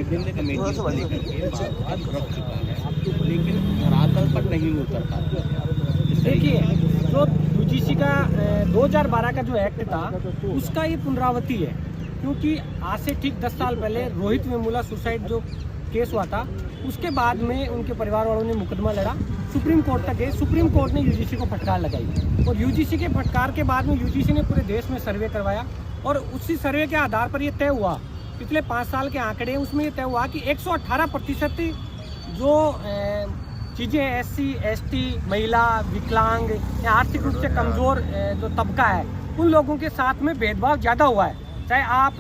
विभिन्न कमेटियों को लेकर के बात रख चुका है, लेकिन धरातल पर नहीं उतर पाता। देखिए, जो यूजीसी का 2012 का जो एक्ट था उसका ये पुनरावृत्ति है, क्योंकि आज से ठीक 10 साल पहले रोहित वेमुला सुसाइड जो केस हुआ था, उसके बाद में उनके परिवार वालों ने मुकदमा लड़ा, सुप्रीम कोर्ट तक गए। सुप्रीम कोर्ट ने यूजीसी को फटकार लगाई और यूजीसी के फटकार के बाद में यूजीसी ने पूरे देश में सर्वे करवाया और उसी सर्वे के आधार पर ये तय हुआ, पिछले 5 साल के आंकड़े उसमें ये तय हुआ कि 118% जो चीज़ें एससी, एसटी, महिला, विकलांग या आर्थिक रूप से कमज़ोर जो तबका है, उन लोगों के साथ में भेदभाव ज़्यादा हुआ है। चाहे आप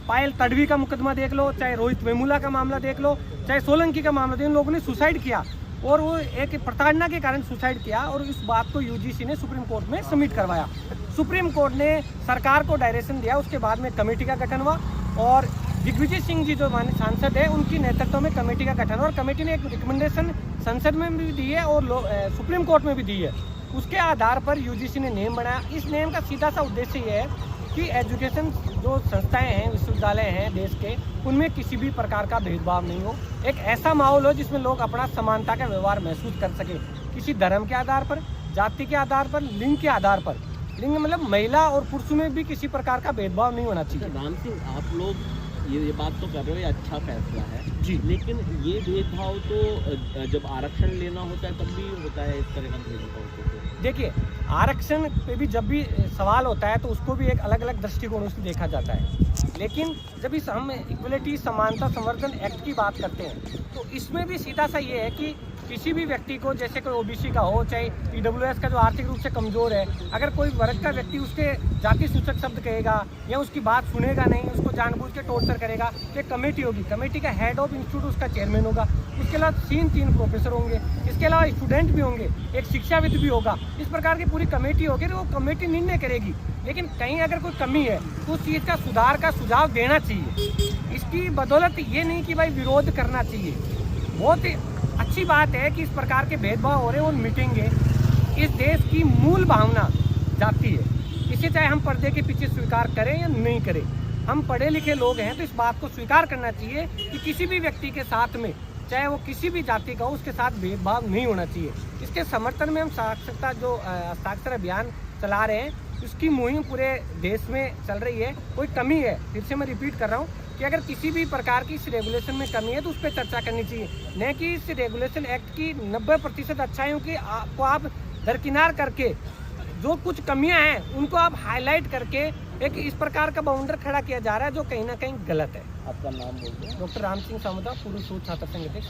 पायल तडवी का मुकदमा देख लो, चाहे रोहित वेमुला का मामला देख लो, चाहे सोलंकी का मामला देख लो, इन लोगों ने सुसाइड किया और वो एक प्रताड़ना के कारण सुसाइड किया और इस बात को यूजीसी ने सुप्रीम कोर्ट में सबमिट करवाया। सुप्रीम कोर्ट ने सरकार को डायरेक्शन दिया, उसके बाद में कमेटी का गठन हुआ और दिग्विजय सिंह जी जो माननीय सांसद है उनकी नेतृत्व में कमेटी का गठन हुआ और कमेटी ने एक रिकमेंडेशन संसद में भी दी है और सुप्रीम कोर्ट में भी दी है। उसके आधार पर यूजीसी ने नेम बनाया। इस नेम का सीधा सा उद्देश्य ये है कि एजुकेशन जो संस्थाएं हैं, विश्वविद्यालय हैं देश के, उनमें किसी भी प्रकार का भेदभाव नहीं हो, एक ऐसा माहौल हो जिसमें लोग अपना समानता का व्यवहार महसूस कर सके, किसी धर्म के आधार पर, जाति के आधार पर, लिंग के आधार पर। लिंग मतलब महिला और पुरुषों में भी किसी प्रकार का भेदभाव नहीं होना चाहिए। राम सिंह, आप लोग ये बात तो कर रहे हो, ये अच्छा फैसला है जी, लेकिन ये भेदभाव तो जब आरक्षण लेना होता है तब भी होता है, इस तरह का भेदभाव। देखिए, आरक्षण पे भी जब भी सवाल होता है तो उसको भी एक अलग अलग दृष्टिकोण से देखा जाता है, लेकिन जब इस हम इक्वलिटी समानता संवर्धन एक्ट की बात करते हैं तो इसमें भी सीधा सा ये है कि किसी भी व्यक्ति को, जैसे कोई ओबीसी का हो, चाहे ईडब्ल्यूएस का जो आर्थिक रूप से कमज़ोर है, अगर कोई वर्ग का व्यक्ति उसके जाति सूचक शब्द कहेगा या उसकी बात सुनेगा नहीं, उसको जानबूझ के टॉर्चर करेगा, तो एक कमेटी होगी, कमेटी का हेड ऑफ इंस्टीट्यूट उसका चेयरमैन होगा, उसके अलावा 3 प्रोफेसर होंगे, इसके अलावा स्टूडेंट भी होंगे, एक शिक्षाविद भी होगा, इस प्रकार की पूरी कमेटी होगी तो वो कमेटी निर्णय करेगी। लेकिन कहीं अगर कोई कमी है तो उस चीज़ का सुधार का सुझाव देना चाहिए। इसकी बदौलत ये नहीं कि भाई विरोध करना चाहिए। बहुत ही अच्छी बात है कि इस प्रकार के भेदभाव हो रहे हैं और मिटेंगे। इस देश की मूल भावना जाती है, इसे चाहे हम पर्दे के पीछे स्वीकार करें या नहीं करें, हम पढ़े लिखे लोग हैं तो इस बात को स्वीकार करना चाहिए कि किसी भी व्यक्ति के साथ में, चाहे वो किसी भी जाति का हो, उसके साथ भेदभाव नहीं होना चाहिए। इसके समर्थन में हम साक्षरता जो हस्ताक्षर अभियान चला रहे हैं, उसकी मुहिम पूरे देश में चल रही है। कोई कमी है, फिर से मैं रिपीट कर रहा हूँ कि अगर किसी भी प्रकार की इस रेगुलेशन में कमी है तो उस पर चर्चा करनी चाहिए, न कि इस रेगुलेशन एक्ट की 90% अच्छाइयों की आपको आप दरकिनार करके जो कुछ कमियां हैं उनको आप हाईलाइट करके एक इस प्रकार का बाउंडर खड़ा किया जा रहा है जो कहीं ना कहीं गलत है। आपका नाम बोलिए। डॉक्टर राम सिंह सामुदा, पूर्व सूत छात्र संघ के